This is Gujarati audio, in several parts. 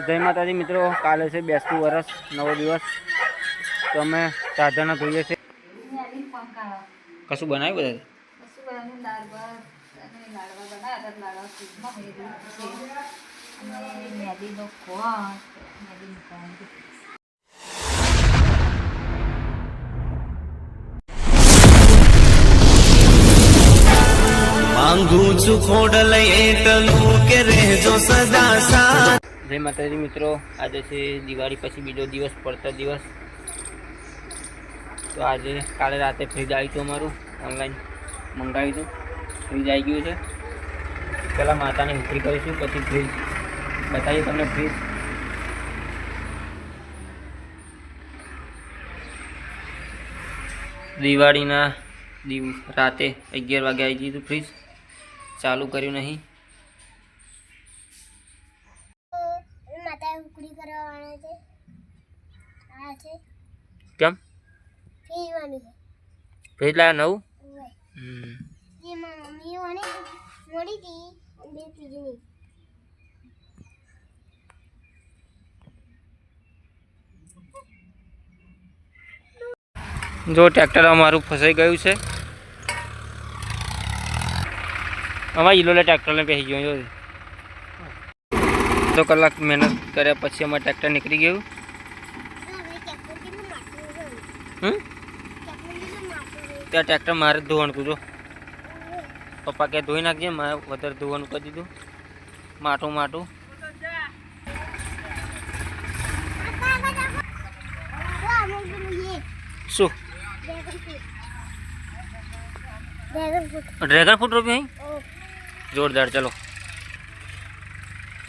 જય માતાજી મિત્રો, કાલે છે બેસતું વર્ષ, નવો દિવસ. તો અમે સાધનો જોઈએ છે. કશું બનાવ્યું માંગુ છું ખોડલ એટલું કે રહેજો સદા સાથ. જય માતાજી મિત્રો, આજે છે દિવાળી પછી બીજો દિવસ, પડતો દિવસ. તો આજે કાલે રાતે ફ્રીજ આવી હતું, અમારું ઓનલાઈન મંગાવ્યું હતું. ફ્રીજ આવી ગયું છે. પહેલાં માતાને વિક્રી કરીશું, પછી ફ્રીજ બતાવીએ તમને. ફ્રીજ દિવાળીના રાતે 11 વાગે આવી ગયું હતું. ફ્રીજ ચાલુ કર્યું નહીં. કેમ ફ્રીજ લાવ્યા નવું? જો ટ્રેક્ટર અમારું ફસાઈ ગયું છે. અમારા ઇલોલે ટ્રેક્ટરને બેસી ગયું. તો કલાક મહેનત કર્યા પછી અમારું ટ્રેક્ટર નીકળી ગયું. ત્યાં ટ્રેક્ટર મારે ધોવાનું હતું. જો પપ્પા કે ધોઈ નાખજે, મારે વધારે ધોવાનું કરી દીધું. માટું શું ડ્રેગન ફ્રૂટ રોપ્યું અહીં? જોરદાર. ચલો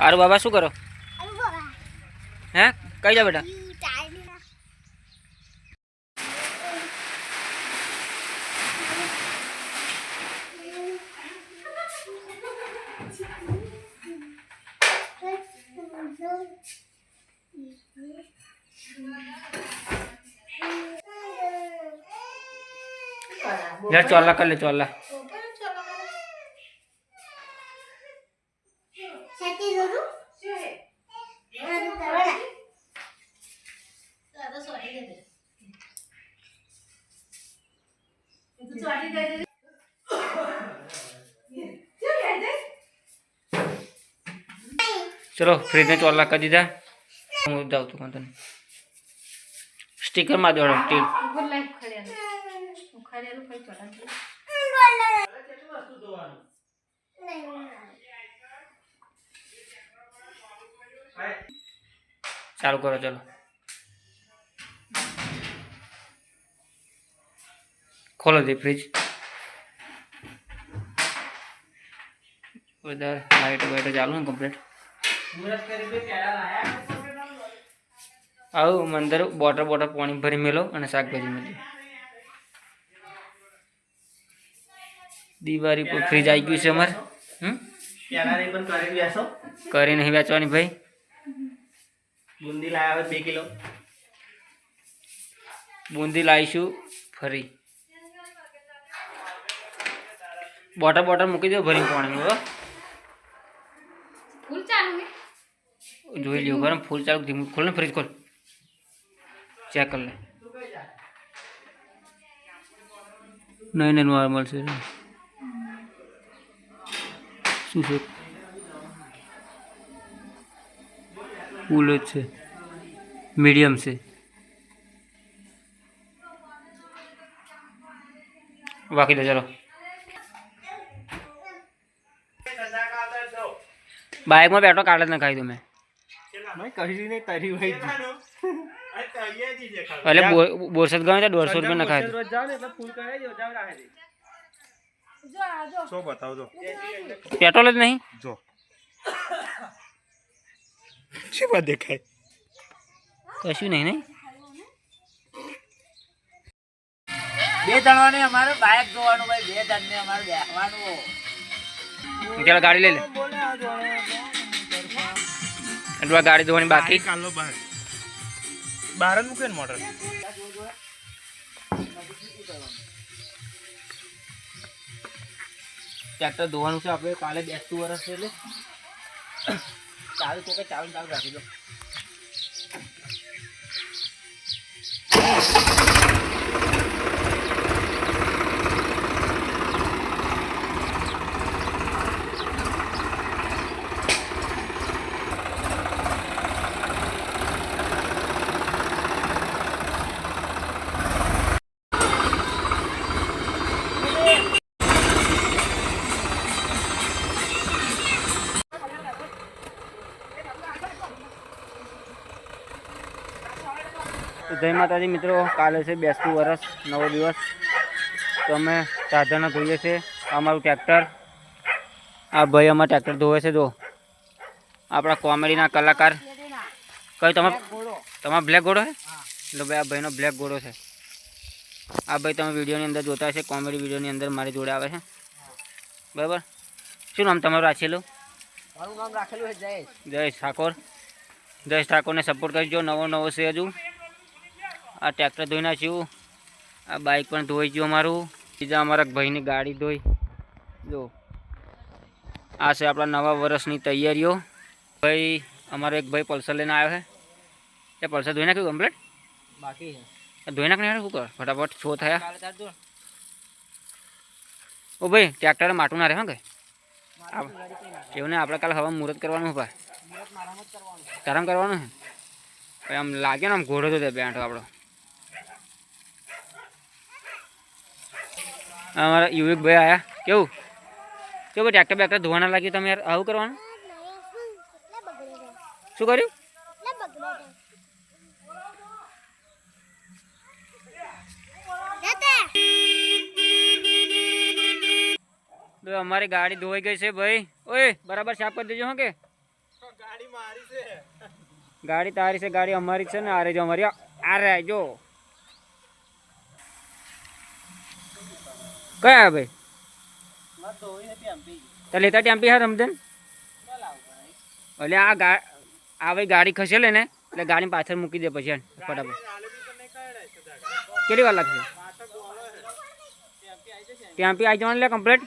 આરું બાબા શું કરો? હે કઈ જા બેટા? यार चौला कर ले, चौला चलो फ्रिज ने चौला कर दीदा. હું જાઉં છું તને સ્ટીકર માં દોડો. ચાલુ કરો. ચલો ખોલો દે ફ્રીજ. બધા લાઈટ ચાલુ ને કમ્પ્લીટ. આવું અંદર બોટલ પાણી ભરી મેલો અને શાકભાજી મેલો. દિવાળી પર ફ્રીજ આવી ગયું છે અમારે. કરી નહીં વેચવાની ભાઈ. બુંદી લાવ્યા 2 કિલો બુંદી લાવીશું ફરી. બોટલ મૂકી દો ભરી પાણીમાં. જોઈ લ્યો ગરમ ફૂલ ચાલુ. ધીમું ખોલ ને ફ્રીજ ખોલ. ચેક કર લે. નહીં નોર્મલ છે. શું છે? ફૂલ જ છે, મીડિયમ છે. બાકી તો ચલો બાઇકમાં બેઠો કાઢે જ ના ખાઈ દઉં મેં. એટલે બોરસદ ગમે તો 150 રૂપિયા ના ખાય. પેટ્રોલ જ નહીં. જો શું દેખાય? કશું નહીં. 2 જણવાને અમારે બાઇક જોવાનું ભાઈ. 2 જણને અમારે બેસવાનું. ચાલો ગાડી લઈ લે. એટલે ગાડી ધોવાની બાકી. બહાર જ મૂકે ને મોટર. ટ્રેક્ટર ધોવાનું છે આપણે. કાલે બેસતું વર્ષ છે એટલે ચાલુ તો કે ચાલુ રાખી દો. તો જય માતાજી મિત્રો, કાલે છે બેસતું વરસ, નવો દિવસ. તો અમે સાધનો ધોઈએ છીએ. અમારું ટ્રેક્ટર, આ ભાઈ અમારા ટ્રેક્ટર ધોવે છે. જો આપણા કોમેડીના કલાકાર. કઈ તમારા બ્લેક ઘોડો છે? એટલે ભાઈ આ ભાઈનો બ્લેક ઘોડો છે. આ ભાઈ તમે વિડીયોની અંદર જોતા હશે, કોમેડી વિડીયોની અંદર મારી જોડે આવે છે, બરાબર. શું નામ તમારું રાખેલું? મારું નામ રાખેલું છે જયેશ. જયેશ ઠાકોર. જયેશ ઠાકોરને સપોર્ટ કરજો. નવો છે હજુ. આ ટ્રેક્ટર ધોઈ નાખ્યું. આ બાઇક પણ ધોઈ ગયું અમારું. બીજા અમારા ભાઈની ગાડી ધોઈ. જો આ છે આપણા નવા વર્ષની તૈયારીઓ. ભાઈ અમારો એક ભાઈ પલ્સર લઈને આવ્યો છે. એ પલ્સર ધોઈ નાખ્યું કમ્પ્લીટ? બાકી છે. ધોઈ નાખને શું કર ફટાફટ શો થયા. ઓ ભાઈ ટ્રેક્ટર માટું ના રહે. હા કે એવું ને આપણે કાલે હવા મુહૂર્ત કરવાનું ભાઈ. તારામ કરવાનું છે. આમ લાગે ને આમ ઘોડો તો બેઠો આપણો. અમારા યુવિક ભાઈ આવ્યા. કેવું કેવું ટ્રેક્ટર બેક્ટર ધોવાના લાગ્યું તમે યાર? આવું કરવાનું શું કર્યું? તો અમારી ગાડી ધોવાઈ ગઈ છે ભાઈ. ઓય બરાબર સાફ કરી દેજો. હા કે ગાડી તારી છે, ગાડી અમારી છે ને. આ રે જો અમારી, આ રે જો કયા ભાઈ તો લેતા ટેમ્પી હા રમદન. એટલે આ ભાઈ ગાડી ખસેલે ને એટલે ગાડી પાછળ મૂકી દે પછી ફટાફટ. કેટલી વાર લાગશે? ટેમ્પી આવી જવાનું લે કમ્પ્લીટ.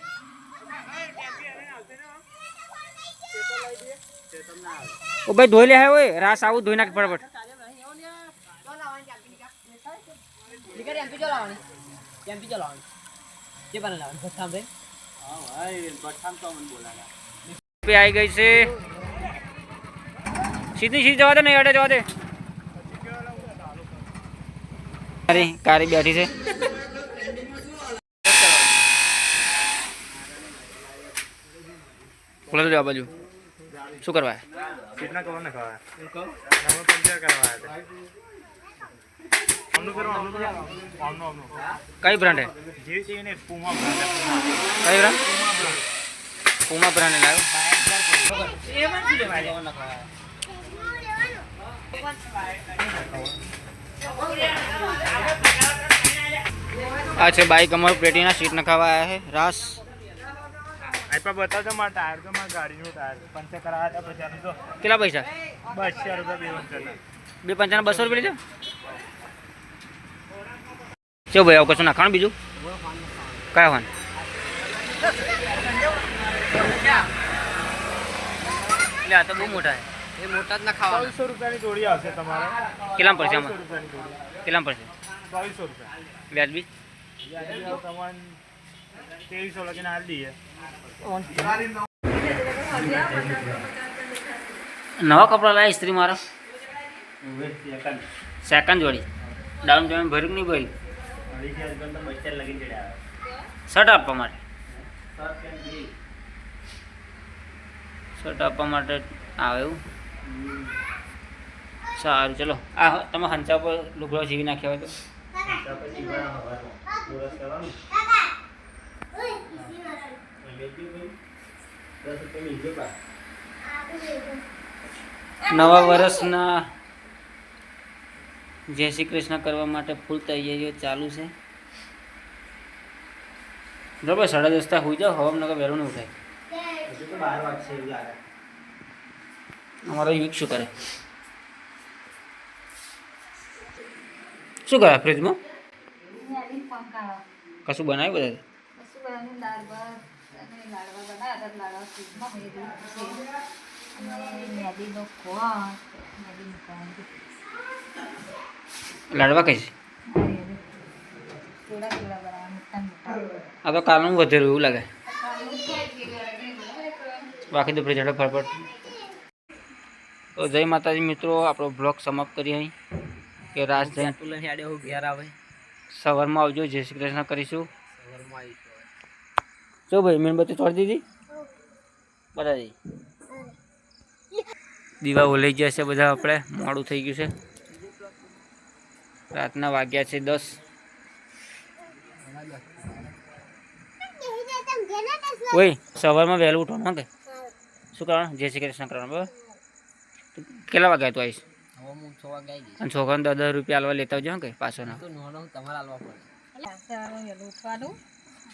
ઓ ભાઈ ધોઈ લે. હોય રાસ આવું ધોઈ નાખ ફટાફટ. આવી ગઈ છે. સીધી જવા દે, નહીં અડે જવા દે. કારી બેઠી છે. બોલો તો આ બાજુ શું કરવા? कितना कवर ना खाया नमक पंचर करवाया था हमने करो हमने कई ब्रांड है? जी चाहिए ने पूमा ब्रांड है. कई ब्रांड? पूमा ब्रांड लायो. अच्छा बाइक हमारे प्लेटिना सीट नखावा आया है रास. आपका बता दो मार टायर तो मार गाड़ी नो टायर पंचर कराया था 50 तो कितना पैसा? 200 रुपया બે 55 200 રૂપિયા લીધો. ચો ભાઈ આવું કશું નાખવાનું બીજું? કયા વાન? એટલે આ તો બહુ મોટા છે. એ મોટા જ ના ખાવા. 200 રૂપિયાની જોડી આવશે તમારે. કેટલામાં પડશે આમાં? 200 રૂપિયાની જોડી. કેટલામાં પડશે? 2200 રૂપિયા. વ્યાજબી? તમારે 2300 લગીને હાલ દઈએ. નવા કપડા લાયા ઇસ્ત્રી મારા સેકન્ડ જોડી. ડાઉન પેમેન્ટ ભર્યું નહીં ભર્યું? શર્ટ આપવા માટે. શર્ટ આપવા માટે આવે એવું? સારું ચલો. આ તમે હંચા પર લુગડો સીવી નાખ્યા હોય તો નવા વર્ષના જય શ્રી કૃષ્ણ કરવા માટે ફૂલ તૈયારીઓ ચાલુ છે. બરાબર 10:30 હોઈ જાઓ. હવા નગર વહેલું નહીં ઉઠાય. અમારો યુગ શું કરે? શું કરે ફ્રીજમાં? કશું બનાવ્યું બધા? 10 દાળ ભાત અને લાડવા બનાવ્યા હતા. લાડવા ફ્રીજમાં મેં મેદીનો કોણ મેદીનો કોણ લાડવા કઈ છે કેળા કેળા બનાવવા મોટા મોટા આ તો કાલનું વધેલું એવું લાગે બાકી તો ઝડપ ફરફટ. તો જય માતાજી મિત્રો, આપણો બ્લોગ સમાપ્ત કરીએ અહીં કે રાત જઈને ઘેર આવે સવારમાં આવજો. જય શ્રી કૃષ્ણ કરીશું. સવારમાં આવીશું. જો ભાઈ મીણબત્તી છોડી દીધી બરાબર. દીવા ઓલાઈ ગયા છે બધા, આપણે મોડું થઈ ગયું છે. રાતના વાગ્યા છે 10. ઓય સવારમાં વહેલું ઉઠવાનું કે શું કરવાનું? જય શ્રી કૃષ્ણ કરવાનું બરાબર. તો કેટલા વાગ્યા તું આવીશ? હવે હું 6 વાગે આવી જઈશ. અને છોકરાને 10 રૂપિયા આલવા લેતા આવજો કે પાછો ના. તો નોનો તમારે આલવા પડે. સવારમાં વહેલું ઉઠવાનું,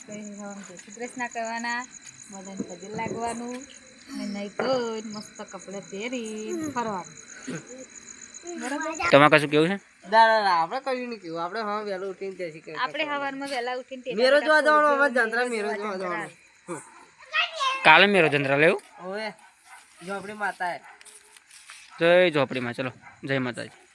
પછી સવારમાં જય શ્રી કૃષ્ણ કરવાના, બધાને ભજન લાગવાનું અને નહીં ધોઈ મસ્ત કપડાં પહેરી ફરવાનું. તમારે કશું કેવું છે? આપણે કયું નહીં કેવું, આપણે હા વહેલું ઉઠીને જઈશું કે આપણે સવારમાં વહેલા ઉઠીને ટેટા મેરો જોવા બેટા જવાનું, ફોડી અમે જંત્રા મેરો જોવા જવાનું. કાલે મેરો ચંદ્ર લેવું હવે જો આપણી માતા જય ઝોપડીમાં. ચલો જય માતાજી.